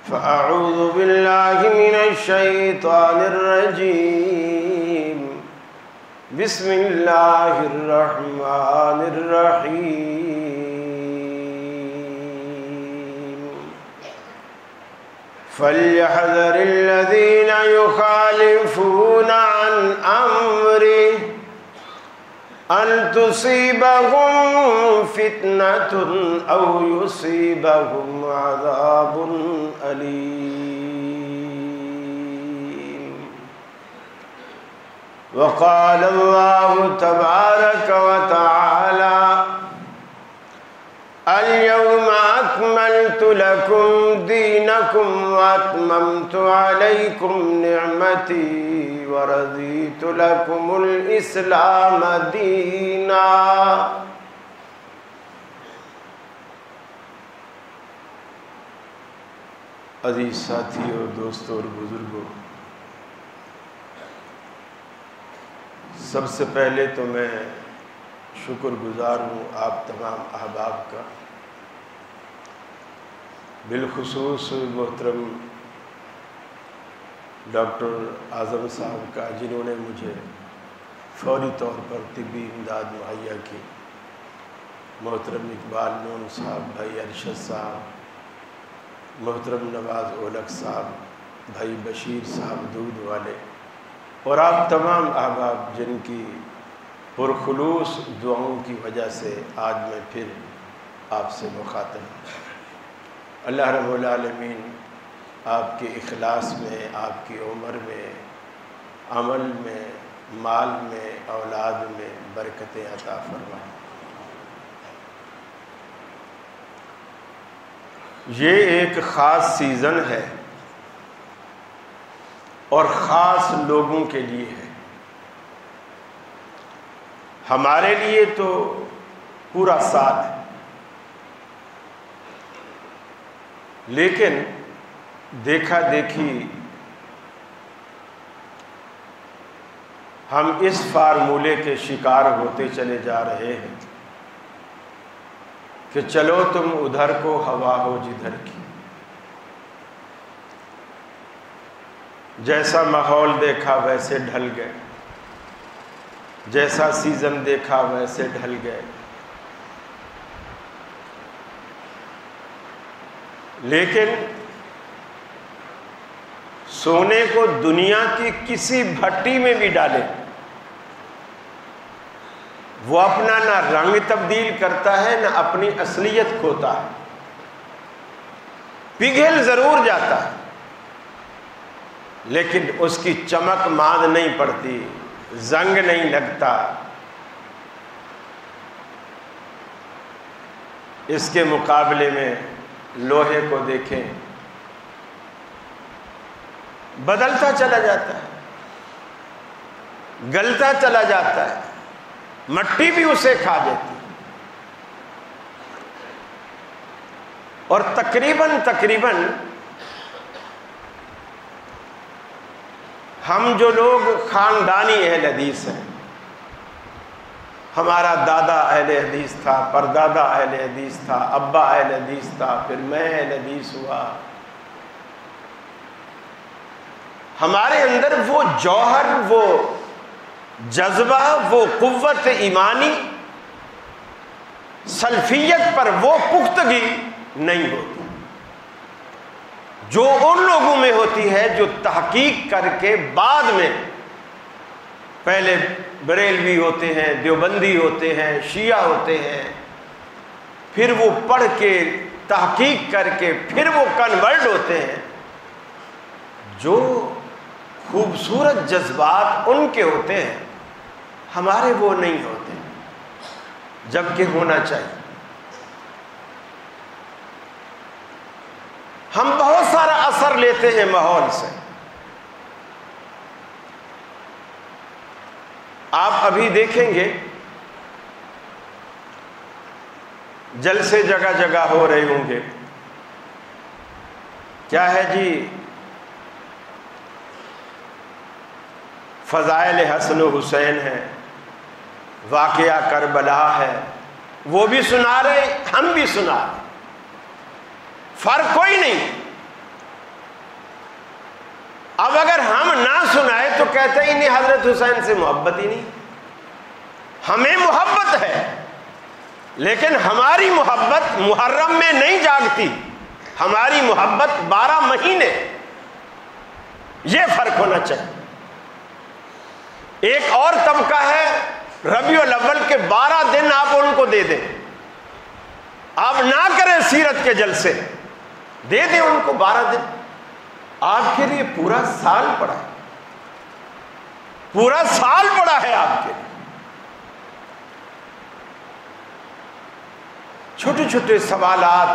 فأعوذ بالله من الشيطان الرجيم بسم الله الرحمن الرحيم فليحذر الذين يخالفون عن أمره أن تصيبهم فتنة أو يصيبهم عذاب أليم وقال الله تبارك وتعالى اليوم أكملت لكم دينكم وأتممت عليكم نعمتي ورضيت لكم الإسلام دينا۔ عزیز ساتھیوں، دوستوں اور بزرگوں، سب سے پہلے تو میں شکر گزار ہوں آپ تمام احباب کا، بالخصوص محترم ڈاکٹر اعظم صاحب کا، جنہوں نے مجھے فوری طور پر طبی امداد مہیا کی، محترم اقبال نون صاحب، بھائی ارشد صاحب، محترم نواز اولک صاحب، بھائی بشیر صاحب دودھ والے، اور آپ تمام احباب جن کی پرخلوص دعاؤں کی وجہ سے آج میں پھر آپ سے مخاطب ہوں۔ اللہ رب العالمین آپ کے اخلاص میں، آپ کی عمر میں، عمل میں، مال میں، اولاد میں برکتیں عطا فرمائیں۔ یہ ایک خاص سیزن ہے اور خاص لوگوں کے لیے ہے۔ ہمارے لیے تو پورا سال ہے، لیکن دیکھا دیکھی ہم اس فارمولے کے شکار ہوتے چلے جا رہے ہیں کہ چلو تم ادھر کو ہوا ہو جدھر کی، جیسا ماحول دیکھا ویسے ڈھل گئے، جیسا سیزن دیکھا ویسے ڈھل گئے۔ لیکن سونے کو دنیا کی کسی بھٹی میں بھی ڈالے، وہ اپنا نہ رنگ تبدیل کرتا ہے نہ اپنی اصلیت کھوتا ہے، پگھل ضرور جاتا ہے لیکن اس کی چمک ماند نہیں پڑتی، زنگ نہیں لگتا۔ اس کے مقابلے میں لوہے کو دیکھیں، بدلتا چلا جاتا ہے، گلتا چلا جاتا ہے، مٹی بھی اسے کھا دیتی، اور تقریباً ہم جو لوگ خاندانی اہل حدیث ہیں، ہمارا دادا اہل حدیث تھا، پردادا اہل حدیث تھا، ابا اہل حدیث تھا، پھر میں اہل حدیث ہوا، ہمارے اندر وہ جوہر، وہ جذبہ، وہ قوت ایمانی، سلفیت پر وہ پختگی نہیں ہوتی جو ان لوگوں میں ہوتی ہے جو تحقیق کر کے بعد میں، پہلے بریلوی ہوتے ہیں، دیوبندی ہوتے ہیں، شیعہ ہوتے ہیں، پھر وہ پڑھ کے تحقیق کر کے پھر وہ کنورٹ ہوتے ہیں۔ جو خوبصورت جذبات ان کے ہوتے ہیں، ہمارے وہ نہیں ہوتے، جبکہ ہونا چاہیے۔ ہم بہت سارا اثر لیتے ہیں ماحول سے۔ آپ ابھی دیکھیں گے جلسے جگہ جگہ ہو رہے ہوں گے، کیا ہے جی، فضائل حسن و حسین ہے، واقعہ کربلا ہے، وہ بھی سنا رہے، ہم بھی سنا رہے، فرق کوئی نہیں۔ لوگ کہتے ہیں انہیں حضرت حسین سے محبت ہی نہیں. ہمیں محبت ہے لیکن ہماری محبت محرم میں نہیں جاگتی، ہماری محبت 12 مہینے. یہ فرق ہونا چاہیے. ایک اور طبقہ ہے ربیع الاول کے 12 دن آپ ان کو دے دیں، آپ نہ کریں سیرت کے جلسے، دے دیں ان کو 12 دن. آپ کے لیے پورا سال پڑا ہے، پورا سال پڑا ہے آپ کے لیے. چھوٹے چھوٹے سوالات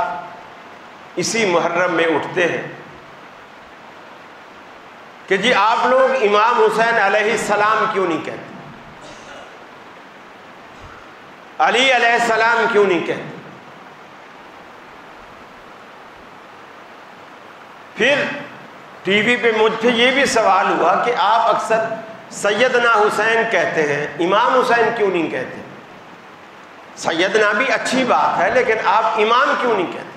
اسی محرم میں اٹھتے ہیں کہ جی آپ لوگ امام حسین علیہ السلام کیوں نہیں کہتے، علی علیہ السلام کیوں نہیں کہتے. پھر ٹی وی پہ مجھ سے یہ بھی سوال ہوا کہ آپ اکثر سیدنا حسین کہتے ہیں، امام حسین کیوں نہیں کہتے. سیدنا بھی اچھی بات ہے لیکن آپ امام کیوں نہیں کہتے.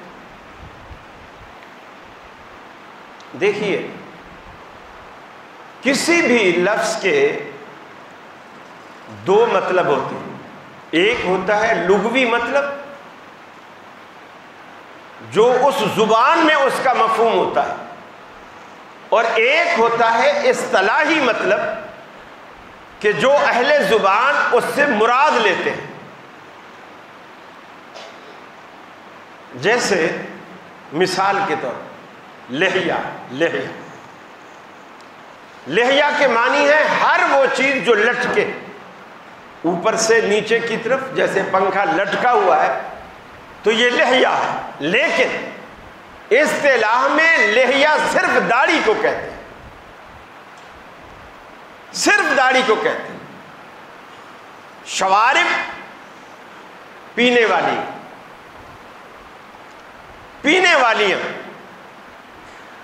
دیکھیے کسی بھی لفظ کے 2 مطلب ہوتے ہیں. ایک ہوتا ہے لغوی مطلب جو اس زبان میں اس کا مفہوم ہوتا ہے، اور ایک ہوتا ہے اصطلاحی مطلب کہ جو اہل زبان اس سے مراد لیتے ہیں. جیسے مثال کے طور پر لحیہ کے معنی ہے ہر وہ چیز جو لٹکے اوپر سے نیچے کی طرف، جیسے پنکھا لٹکا ہوا ہے تو یہ لحیہ ہے. لیکن اصطلاح میں لحیہ صرف داڑھی کو کہتے ہیں، صرف داڑھی کو کہتے ہیں. شوارب پینے والیاں،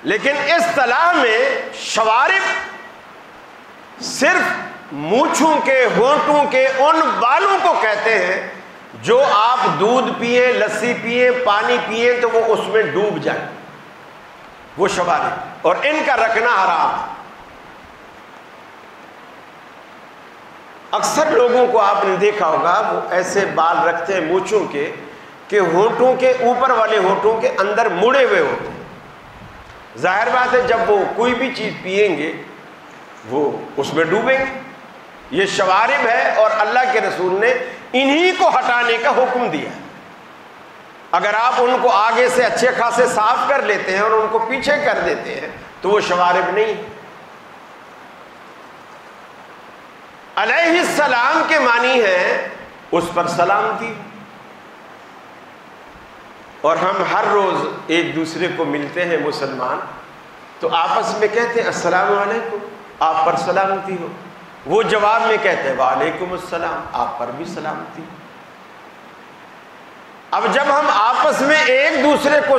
لیکن اصطلاح میں شوارب صرف مونچھوں کے ہونٹوں کے ان بالوں کو کہتے ہیں جو آپ دودھ پیئیں، لسی پیئیں، پانی پیئیں تو وہ اس میں ڈوب جائیں، وہ شوارب، اور ان کا رکھنا حرام ہے. اکثر لوگوں کو آپ نے دیکھا ہوگا وہ ایسے بال رکھتے ہیں مونچھوں کے کہ ہونٹوں کے اوپر والے ہونٹوں کے اندر مڑے ہوئے ہوتے ہیں. ظاہر بات ہے جب وہ کوئی بھی چیز پیئیں گے وہ اس میں ڈوبیں گے. یہ شوارب ہے اور اللہ کے رسول نے انہی کو ہٹانے کا حکم دیا. اگر آپ ان کو آگے سے اچھے خاصے صاف کر لیتے ہیں اور ان کو پیچھے کر دیتے ہیں تو وہ شوارب نہیں. علیہ السلام کے معنی ہے اس پر سلامتی. اور ہم ہر روز ایک دوسرے کو ملتے ہیں مسلمان تو آپس میں کہتے ہیں السلام علیکم، آپ پر سلامتی ہو. وہ جواب میں کہتے ہیں وعلیکم السلام، آپ پر بھی سلامتی. اب جب ہم آپس میں ایک دوسرے کو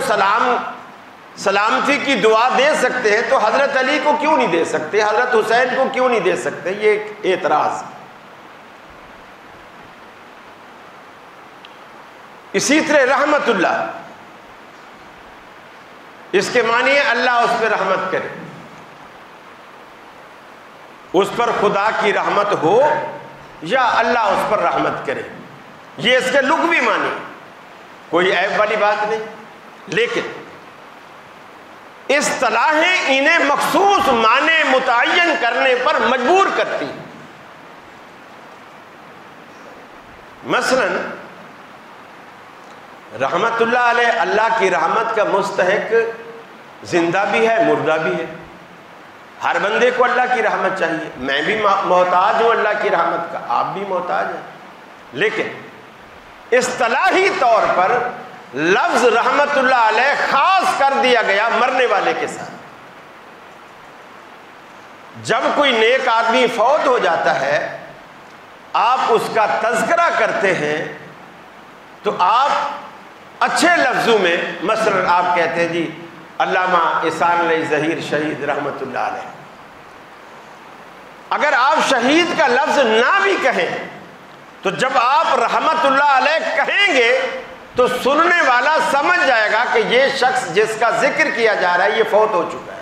سلامتی کی دعا دے سکتے ہیں تو حضرت علی کو کیوں نہیں دے سکتے، حضرت حسین کو کیوں نہیں دے سکتے؟ یہ ایک اعتراض. اسی طرح رحمت اللہ، اس کے معنی ہے اللہ اس پہ رحمت کرے، اس پر خدا کی رحمت ہو یا اللہ اس پر رحمت کرے. یہ اس کے لغوی معنی، کوئی عیب والی بات نہیں. لیکن اصطلاحیں انہیں مخصوص معنی متعین کرنے پر مجبور کرتی. مثلا رحمت اللہ علیہ، اللہ کی رحمت کا مستحق زندہ بھی ہے مردہ بھی ہے. ہر بندے کو اللہ کی رحمت چاہیے. میں بھی محتاج ہوں اللہ کی رحمت کا، آپ بھی محتاج ہیں. لیکن اصطلاحی طور پر لفظ رحمت اللہ علیہ خاص کر دیا گیا مرنے والے کے ساتھ. جب کوئی نیک آدمی فوت ہو جاتا ہے آپ اس کا تذکرہ کرتے ہیں تو آپ اچھے لفظوں میں مثلا آپ کہتے ہیں جی علامہ احسان علی ظہیر شہید رحمت اللہ علیہ. اگر آپ شہید کا لفظ نہ بھی کہیں تو جب آپ رحمت اللہ علیہ کہیں گے تو سننے والا سمجھ جائے گا کہ یہ شخص جس کا ذکر کیا جا رہا ہے یہ فوت ہو چکا ہے.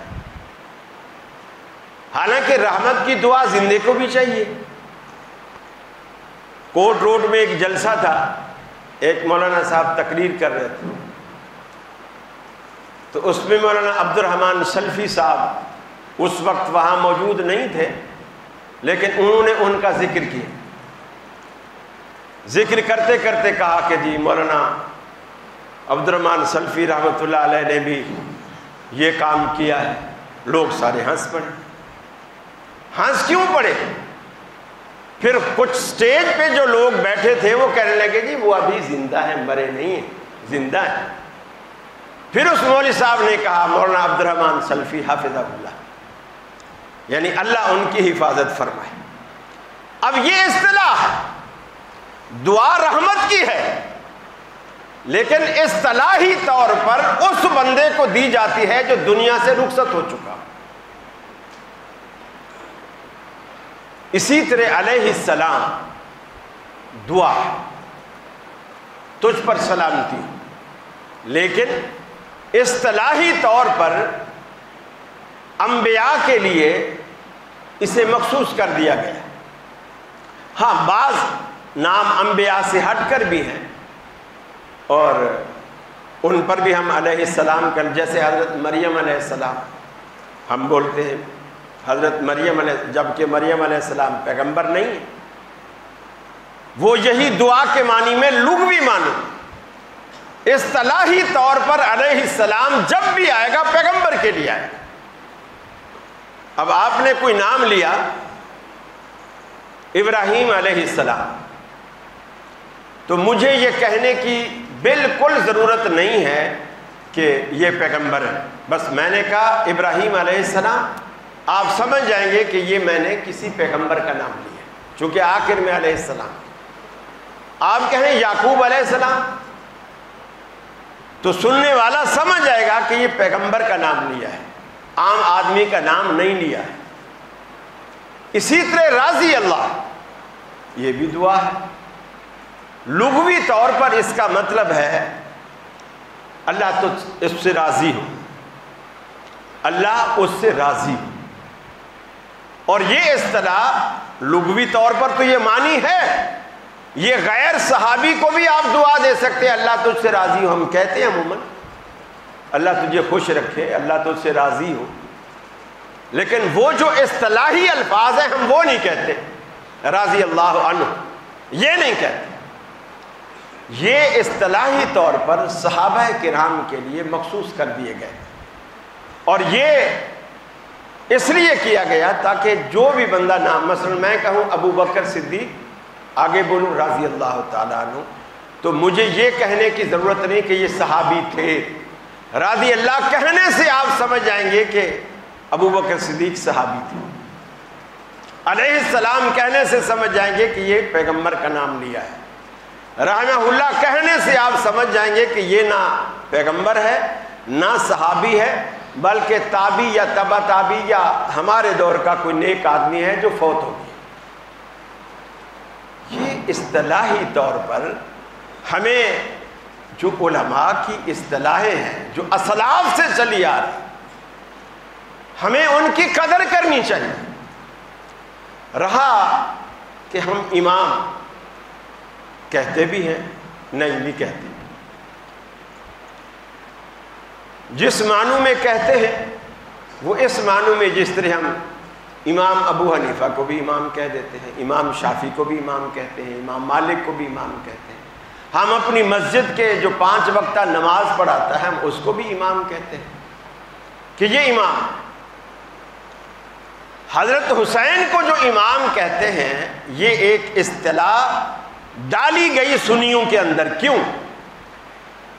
حالانکہ رحمت کی دعا زندے کو بھی چاہیے۔ کوٹ روڈ میں ایک جلسہ تھا، ایک مولانا صاحب تقریر کر رہے تھے، تو اس میں مولانا عبد الرحمن سلفی صاحب اس وقت وہاں موجود نہیں تھے، لیکن انہوں نے ان کا ذکر کیا۔ ذکر کرتے کرتے کہا کہ جی مولانا عبد الرحمن سلفی رحمۃ اللہ علیہ نے بھی یہ کام کیا ہے۔ لوگ سارے ہنس پڑے۔ ہنس کیوں پڑے؟ پھر کچھ سٹیج پہ جو لوگ بیٹھے تھے وہ کہنے لگے جی وہ ابھی زندہ ہیں، مرے نہیں ہیں، زندہ ہیں۔ پھر اس مولوی صاحب نے کہا مولانا عبد الرحمن سلفی حافظہ اللہ، یعنی اللہ ان کی حفاظت فرمائے۔ اب یہ اصطلاح دعا رحمت کی ہے، لیکن اصطلاحی طور پر اس بندے کو دی جاتی ہے جو دنیا سے رخصت ہو چکا۔ اسی طرح علیہ السلام دعا تجھ پر سلامتی، لیکن اصطلاحی طور پر انبیاء کے لیے اسے مخصوص کر دیا گیا۔ ہاں بعض نام انبیاء سے ہٹ کر بھی ہیں اور ان پر بھی ہم علیہ السلام کر، جیسے حضرت مریم علیہ السلام ہم بولتے ہیں حضرت مریم علیہ، جبکہ مریم علیہ السلام پیغمبر نہیں ہے، وہ یہی دعا کے معنی میں لغوی معنی، اصطلاحی طور پر علیہ السلام جب بھی آئے گا پیغمبر کے لیے آئے گا۔ اب آپ نے کوئی نام لیا ابراہیم علیہ السلام، تو مجھے یہ کہنے کی بالکل ضرورت نہیں ہے کہ یہ پیغمبر ہے، بس میں نے کہا ابراہیم علیہ السلام، آپ سمجھ جائیں گے کہ یہ میں نے کسی پیغمبر کا نام لیا، چونکہ آخر میں علیہ السلام۔ آپ کہیں یعقوب علیہ السلام، تو سننے والا سمجھ جائے گا کہ یہ پیغمبر کا نام لیا ہے، عام آدمی کا نام نہیں لیا ہے۔ اسی طرح راضی اللہ، یہ بھی دعا ہے۔ لغوی طور پر اس کا مطلب ہے اللہ تو اس سے راضی ہو، اللہ اس سے راضی ہو، اور یہ اصطلاح لغوی طور پر تو یہ معنی ہے، یہ غیر صحابی کو بھی آپ دعا دے سکتے ہیں اللہ تجھ سے راضی ہو، ہم کہتے ہیں عموماً اللہ تجھے خوش رکھے، اللہ تجھ سے راضی ہو، لیکن وہ جو اصطلاحی الفاظ ہیں ہم وہ نہیں کہتے، راضی اللہ عنہ یہ نہیں کہتے۔ یہ اصطلاحی طور پر صحابہ کرام کے لیے مخصوص کر دیے گئے، اور یہ اس لیے کیا گیا تاکہ جو بھی بندہ نام، مثلا میں کہوں ابو بکر صدیق، آگے بولوں رضی اللہ تعالیٰ عنہ، تو مجھے یہ کہنے کی ضرورت نہیں کہ یہ صحابی تھے۔ رضی اللہ کہنے سے آپ سمجھ جائیں گے کہ ابو بکر صدیق صحابی تھے، علیہ السلام کہنے سے سمجھ جائیں گے کہ یہ پیغمبر کا نام لیا ہے، رحمہ اللہ کہنے سے آپ سمجھ جائیں گے کہ یہ نہ پیغمبر ہے نہ صحابی ہے، بلکہ تابی یا تبع تابی یا ہمارے دور کا کوئی نیک آدمی ہے جو فوت ہو گیا۔ یہ اصطلاحی طور پر ہمیں جو علماء کی اصطلاحیں ہیں جو اسلاف سے چلی آ رہی، ہمیں ان کی قدر کرنی چاہیے۔ رہا کہ ہم امام کہتے بھی ہیں، نہیں بھی کہتے، جس معنوں میں کہتے ہیں وہ اس معنوں میں جس طرح ہم امام ابو حنیفہ کو بھی امام کہہ دیتے ہیں، امام شافعی کو بھی امام کہتے ہیں، امام مالک کو بھی امام کہتے ہیں، ہم اپنی مسجد کے جو 5 وقتہ نماز پڑھاتا ہے ہم اس کو بھی امام کہتے ہیں کہ یہ امام۔ حضرت حسین کو جو امام کہتے ہیں یہ ایک اصطلاح ڈالی گئی سنیوں کے اندر، کیوں؟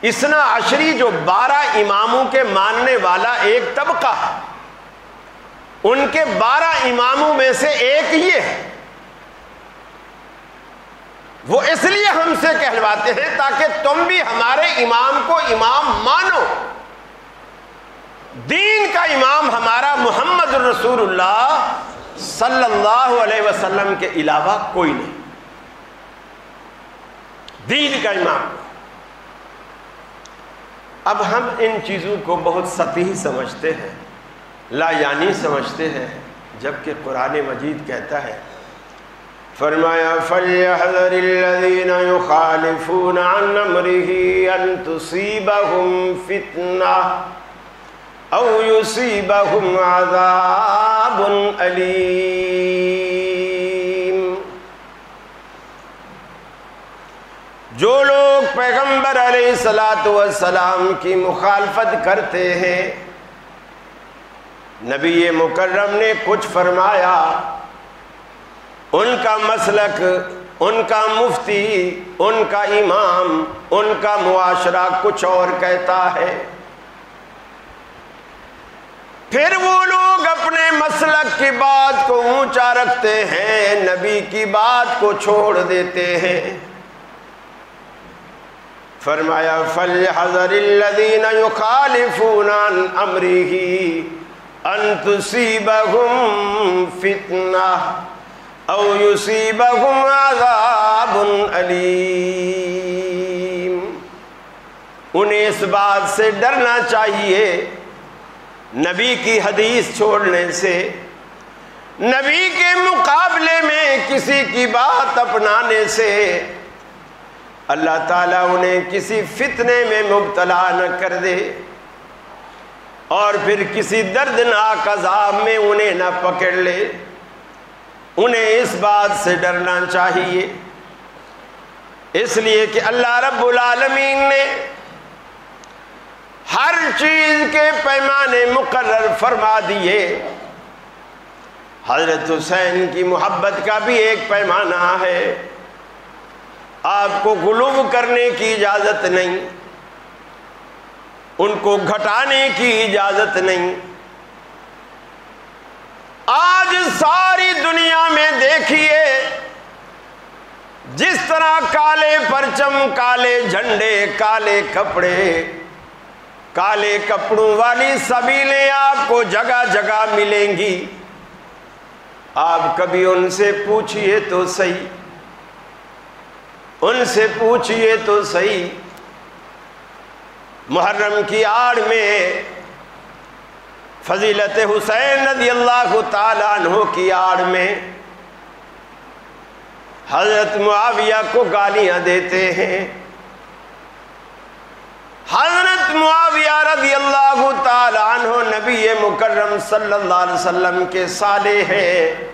اثنا عشری جو 12 اماموں کے ماننے والا ایک طبقہ، ان کے 12 اماموں میں سے ایک یہ ہے، وہ اس لیے ہم سے کہلواتے ہیں تاکہ تم بھی ہمارے امام کو امام مانو۔ دین کا امام ہمارا محمد رسول اللہ صلی اللہ علیہ وسلم کے علاوہ کوئی نہیں، دین کا امام۔ اب ہم ان چیزوں کو بہت سطحی سمجھتے ہیں، لا یعنی سمجھتے ہیں، جبکہ قرآن مجید کہتا ہے، فرمایا فَلْيَحْذَرِ الَّذِينَ يُخَالِفُونَ عَنْ أَمْرِهِ أَن تُصِيبَهُمْ فِتْنَةٌ أَوْ يُصِيبَهُمْ عَذَابٌ أَلِيمٌ۔ جو لوگ پیغمبر علیہ السلام کی مخالفت کرتے ہیں، نبی مکرم نے کچھ فرمایا، ان کا مسلک، ان کا مفتی، ان کا امام، ان کا معاشرہ کچھ اور کہتا ہے، پھر وہ لوگ اپنے مسلک کی بات کو اونچا رکھتے ہیں، نبی کی بات کو چھوڑ دیتے ہیں۔ فرمایا فَلْيَحْذَرِ الَّذِينَ يُخَالِفُونَ عَنْ أَمْرِهِ أَن تُصِيبَهُمْ فِتْنَةٌ أَوْ يُصِيبَهُمْ عَذَابٌ أَلِيمٌ۔ انہیں اس بات سے ڈرنا چاہیے، نبی کی حدیث چھوڑنے سے، نبی کے مقابلے میں کسی کی بات اپنانے سے اللہ تعالیٰ انہیں کسی فتنے میں مبتلا نہ کر دے، اور پھر کسی دردناک عذاب میں انہیں نہ پکڑ لے۔ انہیں اس بات سے ڈرنا چاہیے، اس لیے کہ اللہ رب العالمین نے ہر چیز کے پیمانے مقرر فرما دیے۔ حضرت حسین کی محبت کا بھی ایک پیمانہ ہے، آپ کو غلو کرنے کی اجازت نہیں، ان کو گھٹانے کی اجازت نہیں۔ آج ساری دنیا میں دیکھیے، جس طرح کالے پرچم، کالے جھنڈے، کالے کپڑے، کالے کپڑوں والی سبیلیں آپ کو جگہ جگہ ملیں گی، آپ کبھی ان سے پوچھئے تو صحیح، ان سے پوچھئے تو صحیح، محرم کی آڑ میں فضیلت حسین رضی اللہ تعالیٰ عنہ کی آڑ میں حضرت معاویہ کو گالیاں دیتے ہیں۔ حضرت معاویہ رضی اللہ تعالیٰ عنہ نبی مکرم صلی اللہ علیہ وسلم کے سالے ہیں،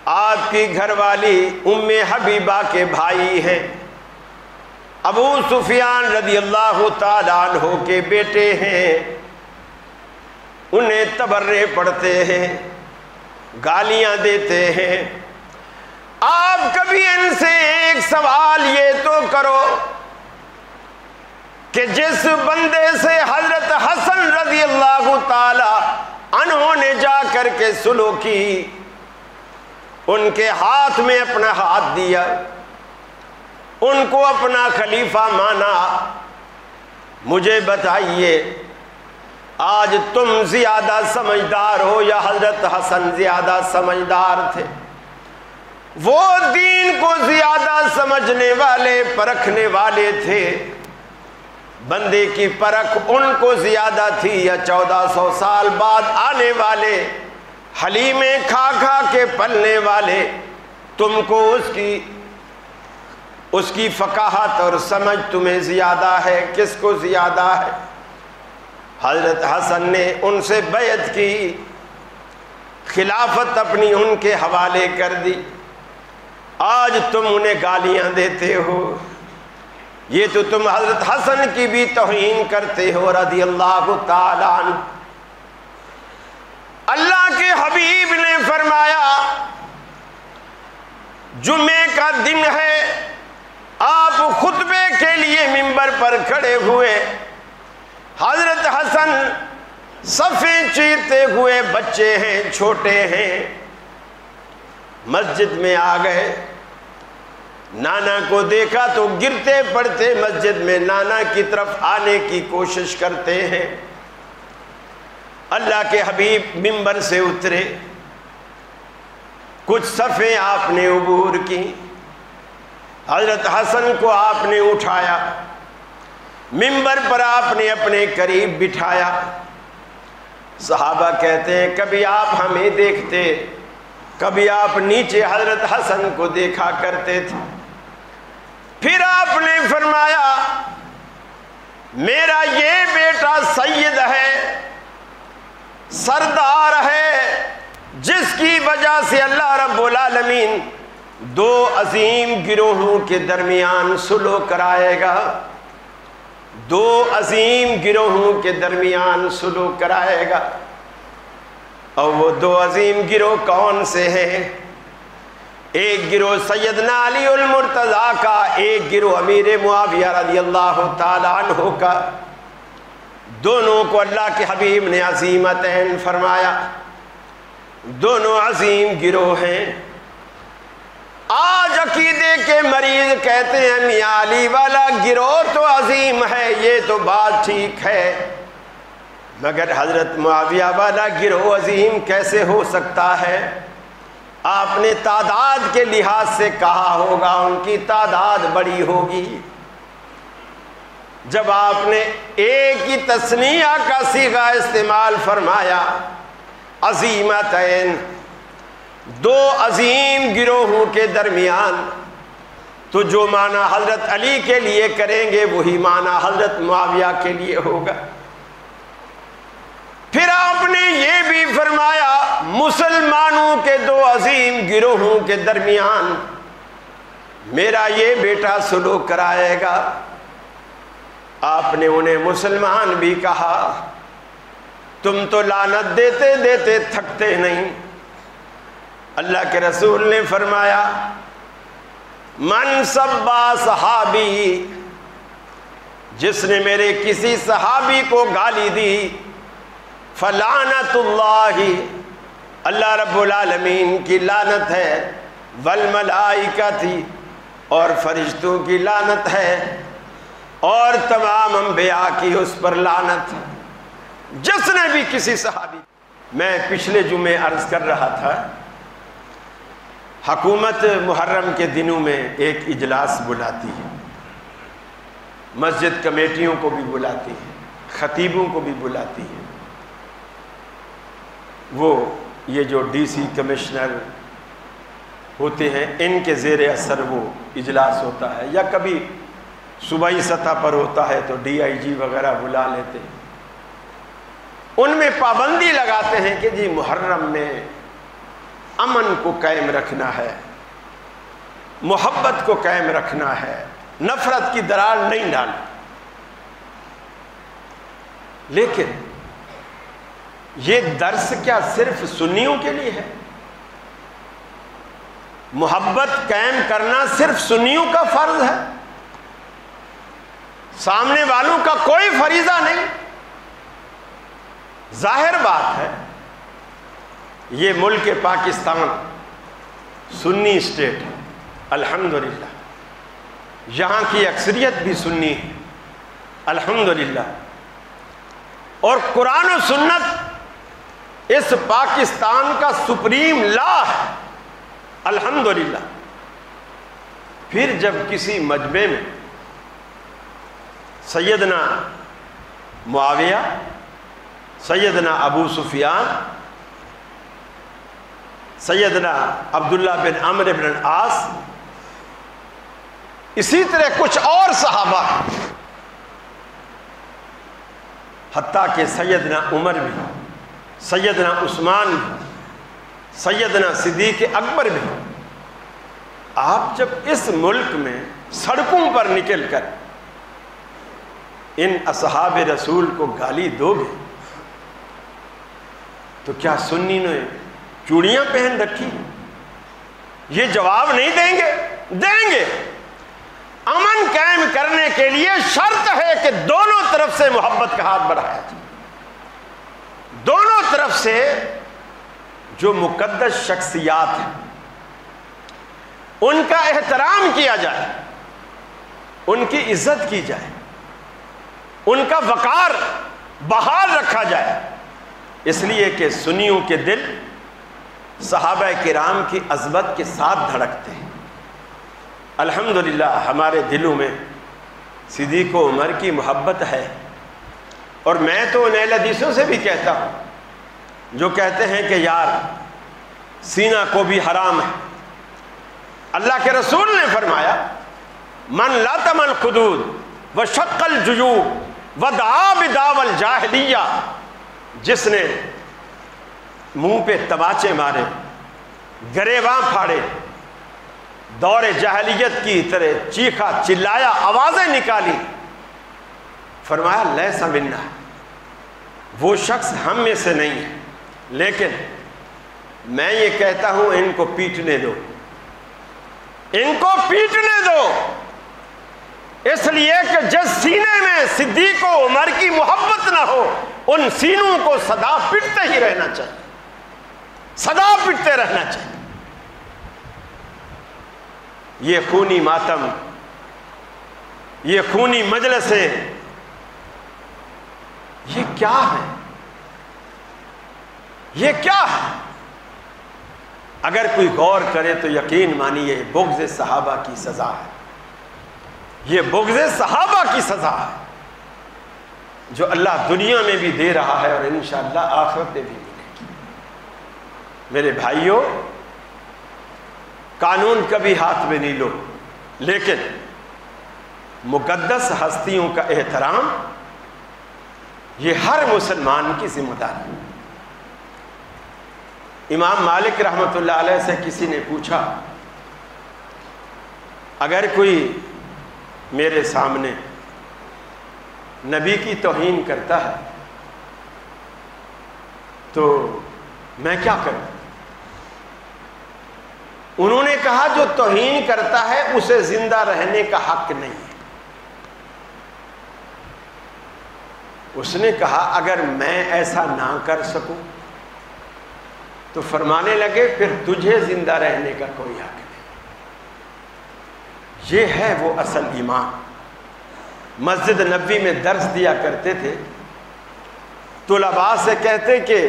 آپ کی گھر والی ام حبیبہ کے بھائی ہیں، ابو سفیان رضی اللہ تعالیٰ عنہ کے بیٹے ہیں، انہیں تبرے پڑھتے ہیں، گالیاں دیتے ہیں۔ آپ کبھی ان سے ایک سوال یہ تو کرو کہ جس بندے سے حضرت حسن رضی اللہ تعالی عنہ نے جا کر کے صلح کی، ان کے ہاتھ میں اپنا ہاتھ دیا، ان کو اپنا خلیفہ مانا، مجھے بتائیے آج تم زیادہ سمجھدار ہو یا حضرت حسن زیادہ سمجھدار تھے؟ وہ دین کو زیادہ سمجھنے والے، پرکھنے والے تھے، بندے کی پرکھ ان کو زیادہ تھی، یا 1400 سال بعد آنے والے حلیمیں کھا کھا کے پلنے والے؟ تم کو اس کی فقاہت اور سمجھ تمہیں زیادہ ہے، کس کو زیادہ ہے؟ حضرت حسن نے ان سے بیعت کی، خلافت اپنی ان کے حوالے کر دی، آج تم انہیں گالیاں دیتے ہو، یہ تو تم حضرت حسن کی بھی توہین کرتے ہو رضی اللہ تعالی عنہ۔ اللہ کے حبیب نے فرمایا جمعے کا دن ہے، آپ خطبے کے لیے منبر پر کھڑے ہوئے، حضرت حسن صفیں چیرتے ہوئے، بچے ہیں، چھوٹے ہیں، مسجد میں آ گئے، نانا کو دیکھا تو گرتے پڑتے مسجد میں نانا کی طرف آنے کی کوشش کرتے ہیں۔ اللہ کے حبیب منبر سے اترے، کچھ صفیں آپ نے عبور کی، حضرت حسن کو آپ نے اٹھایا، منبر پر آپ نے اپنے قریب بٹھایا، صحابہ کہتے ہیں کبھی آپ ہمیں دیکھتے، کبھی آپ نیچے حضرت حسن کو دیکھا کرتے تھے، پھر آپ نے فرمایا میرا یہ بیٹا سید ہے، سردار ہے، جس کی وجہ سے اللہ رب العالمین دو عظیم گروہوں کے درمیان صلح کرائے گا، دو عظیم گروہوں کے درمیان صلح کرائے گا۔ اور وہ دو عظیم گروہ کون سے ہیں؟ ایک گروہ سیدنا علی المرتضیٰ کا، ایک گروہ امیر معاویہ رضی اللہ تعالی عنہ کا۔ دونوں کو اللہ کے حبیب نے عظیمتین فرمایا، دونوں عظیم گروہ ہیں۔ آج عقیدے کے مریض کہتے ہیں میاں علی والا گروہ تو عظیم ہے، یہ تو بات ٹھیک ہے، مگر حضرت معاویہ والا گروہ عظیم کیسے ہو سکتا ہے؟ آپ نے تعداد کے لحاظ سے کہا ہوگا ان کی تعداد بڑی ہوگی۔ جب آپ نے ایک ہی تثنیہ کا صیغہ استعمال فرمایا، عظیمتین، دو عظیم گروہوں کے درمیان، تو جو معنی حضرت علی کے لیے کریں گے وہی معنی حضرت معاویہ کے لیے ہوگا۔ پھر آپ نے یہ بھی فرمایا مسلمانوں کے دو عظیم گروہوں کے درمیان میرا یہ بیٹا صلح کرائے گا۔ آپ نے انہیں مسلمان بھی کہا، تم تو لعنت دیتے دیتے تھکتے نہیں۔ اللہ کے رسول نے فرمایا من سبا صحابی، جس نے میرے کسی صحابی کو گالی دی، فلعنت اللہ، اللہ رب العالمین کی لعنت ہے، والملائکۃ، اور فرشتوں کی لعنت ہے، اور تمام انبیاء کی اس پر لعنت ہے۔ جس نے بھی کسی صحابی، میں پچھلے جمعے عرض کر رہا تھا، حکومت محرم کے دنوں میں ایک اجلاس بلاتی ہے، مسجد کمیٹیوں کو بھی بلاتی ہے، خطیبوں کو بھی بلاتی ہے۔ وہ یہ جو ڈی سی کمشنر ہوتے ہیں ان کے زیر اثر وہ اجلاس ہوتا ہے، یا کبھی صوبائی سطح پر ہوتا ہے تو ڈی آئی جی وغیرہ بلا لیتے ہیں۔ ان میں پابندی لگاتے ہیں کہ جی محرم میں امن کو قائم رکھنا ہے، محبت کو قائم رکھنا ہے، نفرت کی درار نہیں ڈالنا۔ لیکن یہ درس کیا صرف سنیوں کے لیے ہے؟ محبت قائم کرنا صرف سنیوں کا فرض ہے، سامنے والوں کا کوئی فریضہ نہیں؟ ظاہر بات ہے یہ ملک پاکستان سنی اسٹیٹ ہے، الحمدللہ، یہاں کی اکثریت بھی سنی ہے، الحمدللہ، اور قرآن و سنت اس پاکستان کا سپریم لا ہے، الحمدللہ۔ پھر جب کسی مجمع میں سیدنا معاویہ، سیدنا ابو سفیان، سیدنا عبداللہ بن عمرو بن العاص، اسی طرح کچھ اور صحابہ، حتیٰ کہ سیدنا عمر بھی، سیدنا عثمان بھی، سیدنا صدیق اکبر بھی، آپ جب اس ملک میں سڑکوں پر نکل کر ان اصحاب رسول کو گالی دو گے تو کیا سنی نے چوڑیاں پہن رکھی؟ یہ جواب نہیں دیں گے؟ دیں گے۔ امن قائم کرنے کے لیے شرط ہے کہ دونوں طرف سے محبت کا ہاتھ بڑھایا جائے، دونوں طرف سے جو مقدس شخصیات ہیں ان کا احترام کیا جائے، ان کی عزت کی جائے، ان کا وقار بحال رکھا جائے، اس لیے کہ سنیوں کے دل صحابہ کرام کی عظمت کے ساتھ دھڑکتے ہیں۔ الحمدللہ ہمارے دلوں میں صدیق و عمر کی محبت ہے، اور میں تو ان اہل حدیثوں سے بھی کہتا ہوں جو کہتے ہیں کہ یار سینہ کو بھی حرام ہے. اللہ کے رسول نے فرمایا من لطم الخدود وشق الجیوب ودعا بدعوی الجاہلیہ، جس نے منہ پہ تماچے مارے، گریباں پھاڑے، دور جاہلیت کی طرح چیخا چلایا، آوازیں نکالی، فرمایا لیسا منا، وہ شخص ہم میں سے نہیں ہے. لیکن میں یہ کہتا ہوں ان کو پیٹنے دو، ان کو پیٹنے دو، اس لیے کہ جس سینے میں صدیق و عمر کی محبت نہ ہو ان سینوں کو سدا پٹتے ہی رہنا چاہیے، سدا پٹتے رہنا چاہیے. یہ خونی ماتم، یہ خونی مجلسیں، یہ کیا ہے؟ یہ کیا ہے؟ اگر کوئی غور کرے تو یقین مانیے بغض صحابہ کی سزا ہے، یہ بغض صحابہ کی سزا ہے جو اللہ دنیا میں بھی دے رہا ہے اور انشاءاللہ آخرت میں بھی ملے گی. میرے بھائیوں، قانون کبھی ہاتھ میں نہیں لو، لیکن مقدس ہستیوں کا احترام یہ ہر مسلمان کی ذمہ داری ہے. امام مالک رحمۃ اللہ علیہ سے کسی نے پوچھا اگر کوئی میرے سامنے نبی کی توہین کرتا ہے تو میں کیا کروں؟ انہوں نے کہا جو توہین کرتا ہے اسے زندہ رہنے کا حق نہیں ہے. اس نے کہا اگر میں ایسا نہ کر سکوں تو فرمانے لگے پھر تجھے زندہ رہنے کا کوئی حق نہیں. یہ ہے وہ اصل ایمان. مسجد نبوی میں درس دیا کرتے تھے، طلباء سے کہتے کہ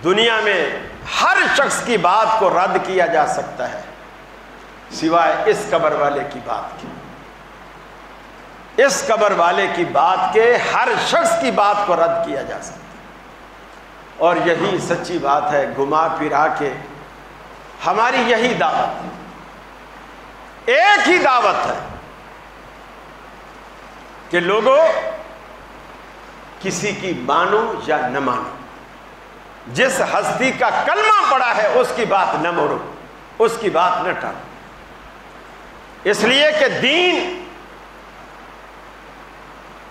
دنیا میں ہر شخص کی بات کو رد کیا جا سکتا ہے سوائے اس قبر والے کی بات کے. اس قبر والے کی بات کے ہر شخص کی بات کو رد کیا جا سکتا ہے. اور یہی سچی بات ہے. گھما پھرا کے ہماری یہی دعوت ہے، ایک ہی دعوت ہے کہ لوگوں کسی کی مانو یا نہ مانو، جس ہستی کا کلمہ پڑا ہے اس کی بات نہ موڑو، اس کی بات نہ ٹالو. اس لیے کہ دین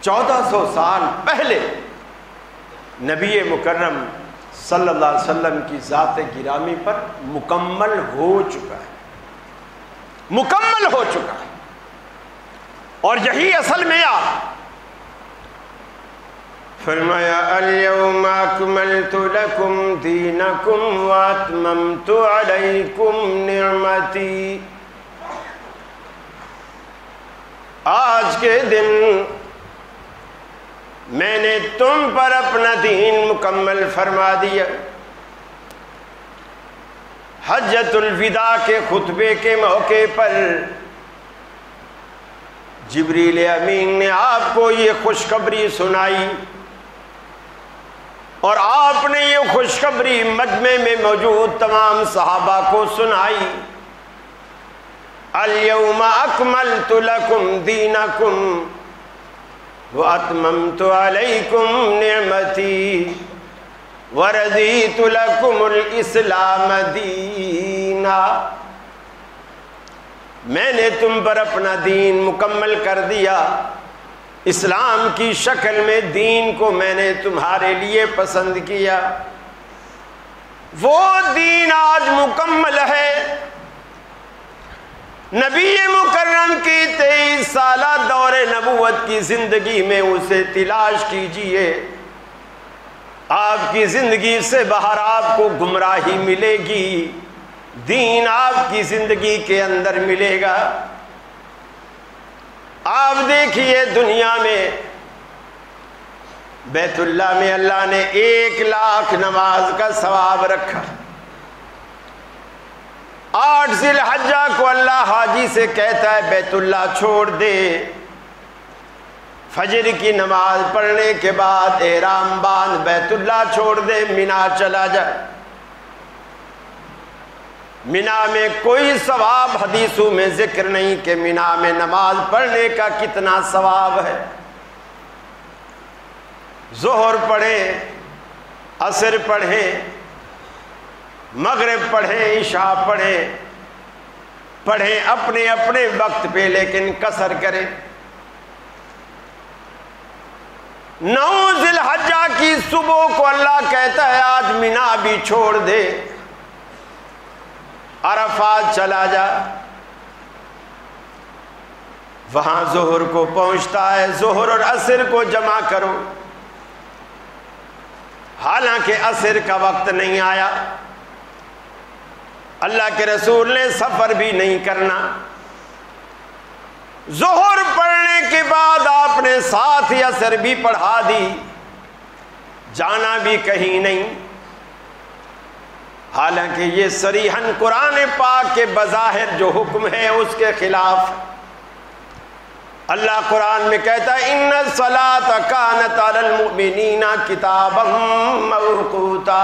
1400 سال پہلے نبی مکرم صلی اللہ علیہ وسلم کی ذات گرامی پر مکمل ہو چکا ہے، مکمل ہو چکا ہے. اور یہی اصل معیار. فرمایا الیوم اکملت لکم دینکم واتممت علیکم نعمتی. آج کے دن میں نے تم پر اپنا دین مکمل فرما دیا. حجۃ الوداع کے خطبے کے موقع پر جبریل امین نے آپ کو یہ خوشخبری سنائی اور آپ نے یہ خوشخبری مجمع میں موجود تمام صحابہ کو سنائی. الیوم اکملت لکم دینکم واتممت علیکم نعمتی ورضیت لکم الاسلام دینا. میں نے تم پر اپنا دین مکمل کر دیا، اسلام کی شکل میں دین کو میں نے تمہارے لیے پسند کیا. وہ دین آج مکمل ہے. نبی مکرم کی 23 سالہ دور نبوت کی زندگی میں اسے تلاش کیجئے. آپ کی زندگی سے باہر آپ کو گمراہی ملے گی، دین آپ کی زندگی کے اندر ملے گا. آپ دیکھیے دنیا میں بیت اللہ میں اللہ نے 1 لاکھ نماز کا ثواب رکھا. 8 ذی الحجہ کو اللہ حاجی سے کہتا ہے بیت اللہ چھوڑ دے. فجر کی نماز پڑھنے کے بعد احرام باندھ بیت اللہ چھوڑ دے، مینا چلا جائے۔ مینا میں کوئی ثواب حدیثوں میں ذکر نہیں کہ مینا میں نماز پڑھنے کا کتنا ثواب ہے۔ ظہر پڑھیں، عصر پڑھیں، مغرب پڑھیں، عشاء پڑھیں اپنے اپنے وقت پہ، لیکن قصر کریں۔ 9 ذی الحجہ کی صبح کو اللہ کہتا ہے آج مینا بھی چھوڑ دے، عرفات چلا جا۔ وہاں ظہر کو پہنچتا ہے، ظہر اور عصر کو جمع کرو، حالانکہ عصر کا وقت نہیں آیا، اللہ کے رسول نے سفر بھی نہیں کرنا۔ ظہر پڑھنے کے بعد آپ نے ساتھ ہی عصر بھی پڑھا دی، جانا بھی کہیں نہیں، حالانکہ یہ صریحاً قرآن پاک کے بظاہر جو حکم ہے اس کے خلاف۔ اللہ قرآن میں کہتا ہے ان الصلاۃ کانت علی المؤمنین کتابا موقوتا،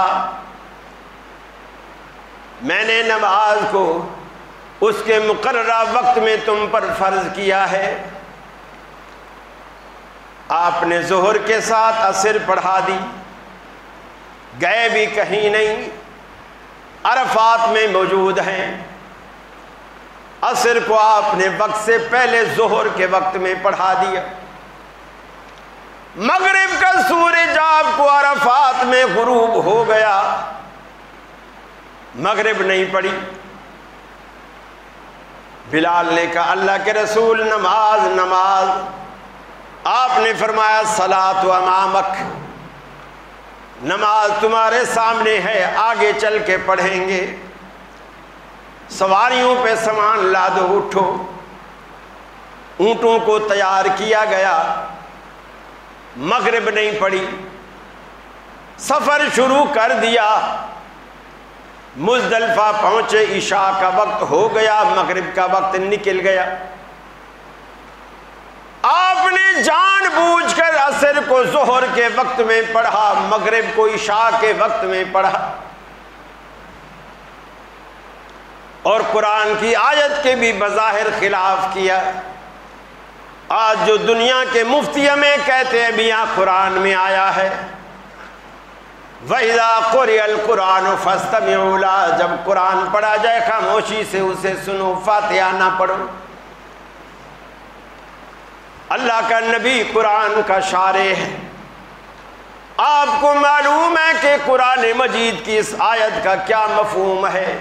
میں نے نماز کو اس کے مقررہ وقت میں تم پر فرض کیا ہے۔ آپ نے ظہر کے ساتھ عصر پڑھا دی، گئے بھی کہیں نہیں، عرفات میں موجود ہیں۔ عصر کو آپ نے وقت سے پہلے ظہر کے وقت میں پڑھا دیا۔ مغرب کا سورج آپ کو عرفات میں غروب ہو گیا، مغرب نہیں پڑی۔ بلال نے کہا اللہ کے رسول نماز نماز، آپ نے فرمایا صلاۃ امامک، نماز تمہارے سامنے ہے، آگے چل کے پڑھیں گے۔ سواریوں پہ سامان لادو، اٹھو۔ اونٹوں کو تیار کیا گیا، مغرب نہیں پڑی، سفر شروع کر دیا۔ مزدلفہ پہنچے، عشاء کا وقت ہو گیا، مغرب کا وقت نکل گیا۔ آپ نے جان بوجھ کر عصر کو ظہر کے وقت میں پڑھا، مغرب کو عشاء کے وقت میں پڑھا، اور قرآن کی آیت کے بھی بظاہر خلاف کیا۔ آج جو دنیا کے مفتی ہمیں کہتے ہیں بھی یہاں قرآن میں آیا ہے وَإِذَا قُرِئَ الْقُرْآنُ فَاسْتَمِعُوا لَهُ، جب قرآن پڑھا جائے خاموشی سے اسے سنو، فاتحہ نہ پڑھو۔ اللہ کا نبی قرآن کا شارح ہے، آپ کو معلوم ہے کہ قرآن مجید کی اس آیت کا کیا مفہوم ہے۔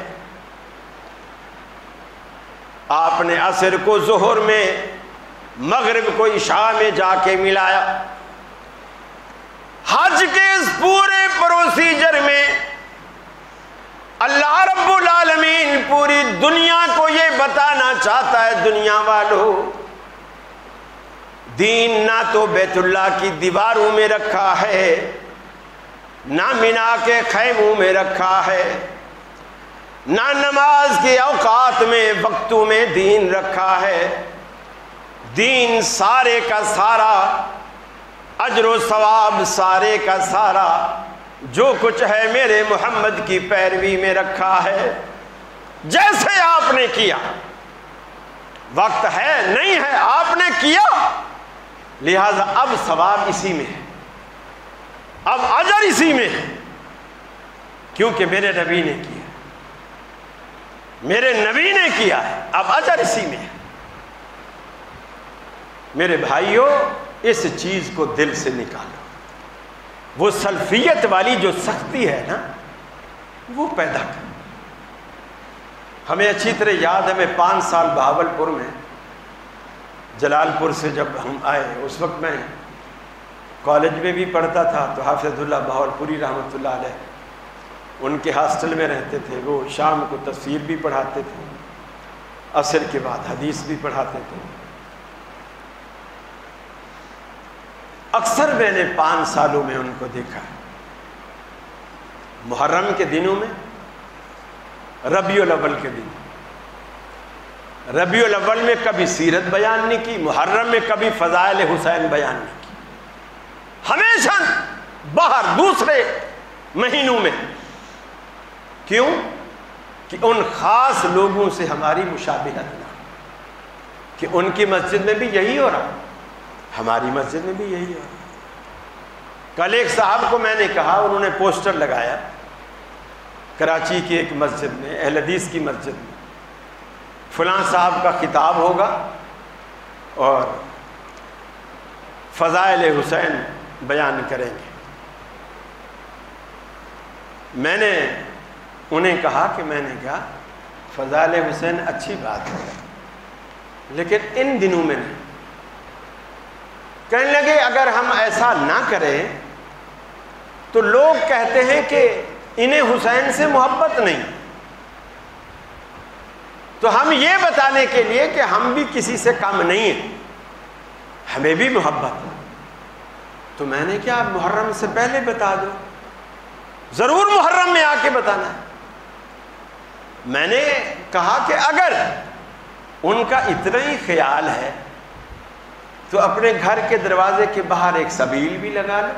آپ نے عصر کو ظہر میں، مغرب کو عشاء میں جا کے ملایا۔ حج کے اس پورے پروسیجر میں اللہ رب العالمین پوری دنیا کو یہ بتانا چاہتا ہے، دنیا والوں، دین نہ تو بیت اللہ کی دیواروں میں رکھا ہے، نہ مینا کے خیموں میں رکھا ہے، نہ نماز کے اوقات میں وقتوں میں دین رکھا ہے۔ دین سارے کا سارا، اجر و ثواب سارے کا سارا جو کچھ ہے میرے محمد کی پیروی میں رکھا ہے۔ جیسے آپ نے کیا، وقت ہے نہیں ہے، آپ نے کیا، لہذا اب ثواب اسی میں ہے، اب اجر اسی میں ہے، کیونکہ میرے نبی نے کیا، میرے نبی نے کیا ہے، اب اجر اسی میں ہے۔ میرے بھائیوں، اس چیز کو دل سے نکالو، وہ سلفیت والی جو سختی ہے نا، وہ پیدا کرو۔ ہمیں اچھی طرح یاد ہے، میں 5 سال بہاولپور میں، جلال پور سے جب ہم آئے، اس وقت میں کالج میں بھی پڑھتا تھا، تو حافظ اللہ بہاولپوری رحمۃ اللہ علیہ ان کے ہاسٹل میں رہتے تھے، وہ شام کو تفسیر بھی پڑھاتے تھے، عصر کے بعد حدیث بھی پڑھاتے تھے۔ اکثر میں نے 5 سالوں میں ان کو دیکھا ہے، محرم کے دنوں میں، ربیع الاول کے دن، ربیع الاول میں کبھی سیرت بیان نہیں کی، محرم میں کبھی فضائل حسین بیان نہیں کی، ہمیشہ باہر دوسرے مہینوں میں۔ کیوں؟ کہ ان خاص لوگوں سے ہماری مشابہت نہ، کہ ان کی مسجد میں بھی یہی ہو رہا، ہماری مسجد میں بھی یہی ہو رہا۔ کل ایک صاحب کو میں نے کہا، انہوں نے پوسٹر لگایا کراچی کی ایک مسجد میں، اہل حدیث کی مسجد میں، فلاں صاحب کا خطاب ہوگا اور فضائل حسین بیان کریں گے۔ میں نے انہیں کہا کہ میں نے کہا فضائل حسین اچھی بات ہے، لیکن ان دنوں میں نہیں۔ کہنے لگے اگر ہم ایسا نہ کریں تو لوگ کہتے ہیں کہ انہیں حسین سے محبت نہیں، تو ہم یہ بتانے کے لیے کہ ہم بھی کسی سے کم نہیں ہیں، ہمیں بھی محبت ہے۔ تو میں نے کہا آپ محرم سے پہلے بتا دو، ضرور محرم میں آ کے بتانا ہے۔ میں نے کہا کہ اگر ان کا اتنا ہی خیال ہے تو اپنے گھر کے دروازے کے باہر ایک سبیل بھی لگا لو،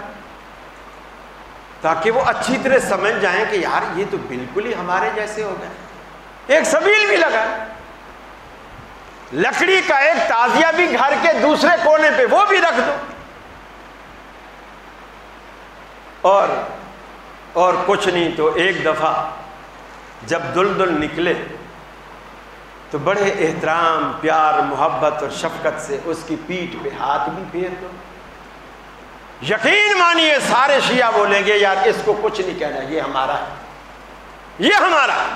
تاکہ وہ اچھی طرح سمجھ جائیں کہ یار یہ تو بالکل ہی ہمارے جیسے ہو گئے۔ ایک سبیل بھی لگا، لکڑی کا ایک تازیہ بھی گھر کے دوسرے کونے پہ وہ بھی رکھ دو، اور کچھ نہیں تو ایک دفعہ جب دلدل نکلے تو بڑے احترام، پیار، محبت اور شفقت سے اس کی پیٹھ پہ ہاتھ بھی پھیر دو۔ یقین مانیے سارے شیعہ بولیں گے یار اس کو کچھ نہیں کہنا، یہ ہمارا ہے، یہ ہمارا ہے۔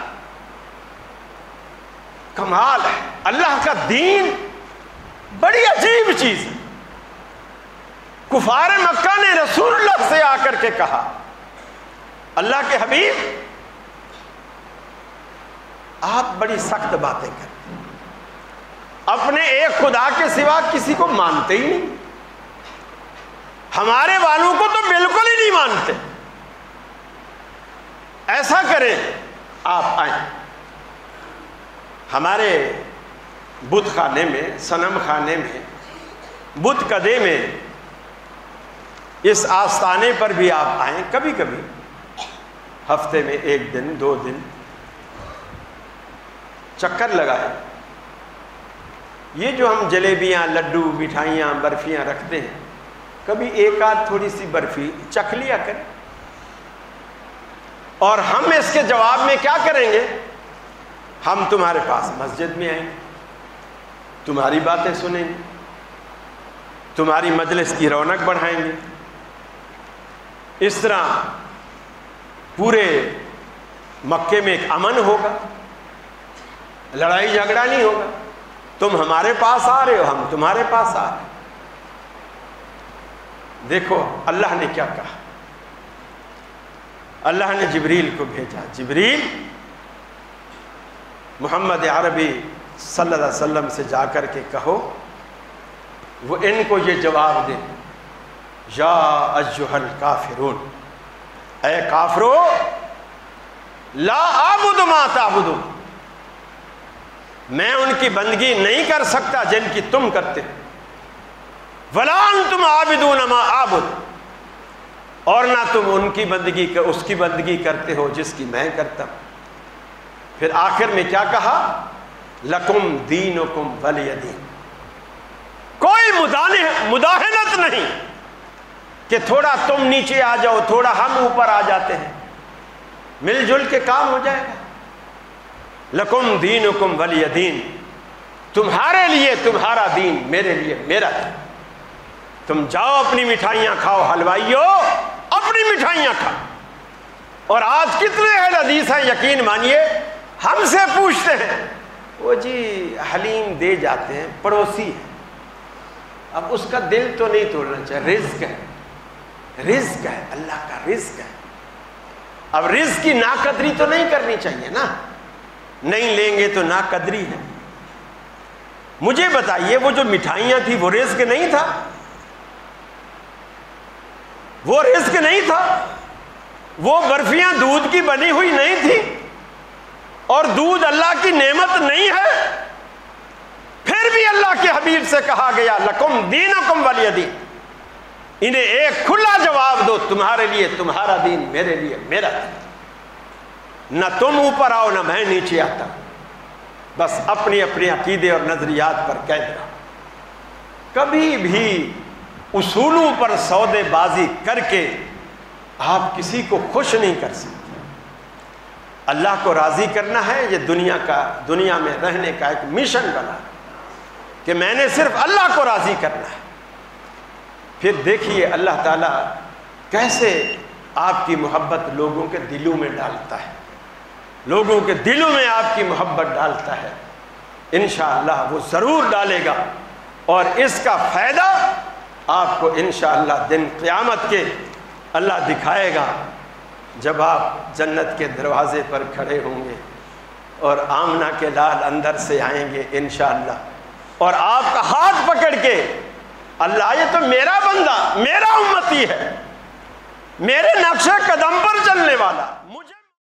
کمال ہے، اللہ کا دین بڑی عجیب چیز ہے۔ کفار مکہ نے رسول اللہ سے آ کر کے کہا اللہ کے حبیب آپ بڑی سخت باتیں کرتے ہیں، اپنے ایک خدا کے سوا کسی کو مانتے ہی نہیں، ہمارے والوں کو تو بالکل ہی نہیں مانتے، ایسا کریں آپ آئیں ہمارے بت خانے میں، صنم خانے میں، بت کدے میں، اس آستانے پر بھی آپ آئیں، کبھی کبھی ہفتے میں 1 دن 2 دن چکر لگائیں۔ یہ جو ہم جلیبیاں، لڈو، مٹھائیاں، برفیاں رکھتے ہیں، کبھی ایک آدھ تھوڑی سی برفی چکھ لیا کریں، اور ہم اس کے جواب میں کیا کریں گے؟ ہم تمہارے پاس مسجد میں آئیں گے، تمہاری باتیں سنیں گے، تمہاری مجلس کی رونق بڑھائیں گے۔ اس طرح پورے مکے میں ایک امن ہوگا، لڑائی جھگڑا نہیں ہوگا، تم ہمارے پاس آ رہے ہو، ہم تمہارے پاس آ رہے ہیں۔ دیکھو اللہ نے کیا کہا، اللہ نے جبریل کو بھیجا، جبریل محمد عربی صلی اللہ علیہ وسلم سے جا کر کے کہو وہ ان کو یہ جواب دے، یا ایھا الکافرون، اے کافرو، لا اعبد ما تعبدون، میں ان کی بندگی نہیں کر سکتا جن کی تم کرتے، ولا انتم عابدون ما اعبد، اور نہ تم ان کی بندگی اس کی بندگی کرتے ہو جس کی میں کرتا ہوں۔ پھر آخر میں کیا کہا؟ لکم دینکم ولی دین، کوئی مداہنت نہیں کہ تھوڑا تم نیچے آ جاؤ، تھوڑا ہم اوپر آ جاتے ہیں، مل جل کے کام ہو جائے گا۔ لکم دینکم ولی دین، تمہارے لیے تمہارا دین، میرے لیے میرا دین۔ تم جاؤ اپنی مٹھائیاں کھاؤ، حلوائیو اپنی مٹھائیاں کھاؤ۔ اور آج کتنے اہل حدیث ہیں، یقین مانیے ہم سے پوچھتے ہیں، وہ جی حلیم دے جاتے ہیں، پڑوسی ہے، اب اس کا دل تو نہیں توڑنا چاہیے، رزق ہے، رزق ہے، اللہ کا رزق ہے، اب رزق کی ناقدری تو نہیں کرنی چاہیے نا، نہیں لیں گے تو ناقدری ہے۔ مجھے بتائیے وہ جو مٹھائیاں تھیں وہ رزق نہیں تھا؟ وہ رزق نہیں تھا؟ وہ برفیاں دودھ کی بنی ہوئی نہیں تھی؟ اور دودھ اللہ کی نعمت نہیں ہے؟ بھی اللہ کے حبیب سے کہا گیا لکم دینکم ولی دین، انہیں ایک کھلا جواب دو، تمہارے لیے تمہارا دین، میرے لیے میرا دین، نہ تم اوپر آؤ نہ میں نیچے آتا، بس اپنی اپنی عقیدے اور نظریات پر قید رہو، کبھی بھی اصولوں پر سودے بازی کر کے آپ کسی کو خوش نہیں کر سکتے۔ اللہ کو راضی کرنا ہے، یہ دنیا میں رہنے کا ایک مشن بنا کہ میں نے صرف اللہ کو راضی کرنا ہے۔ پھر دیکھیے اللہ تعالیٰ کیسے آپ کی محبت لوگوں کے دلوں میں ڈالتا ہے، لوگوں کے دلوں میں آپ کی محبت ڈالتا ہے، انشاءاللہ وہ ضرور ڈالے گا، اور اس کا فائدہ آپ کو انشاءاللہ دن قیامت کے اللہ دکھائے گا، جب آپ جنت کے دروازے پر کھڑے ہوں گے اور آمنہ کے لال اندر سے آئیں گے انشاءاللہ، اور آپ کا ہاتھ پکڑ کے اللہ یہ تو میرا بندہ، میرا امتی ہے، میرے نقش قدم پر چلنے والا، مجھے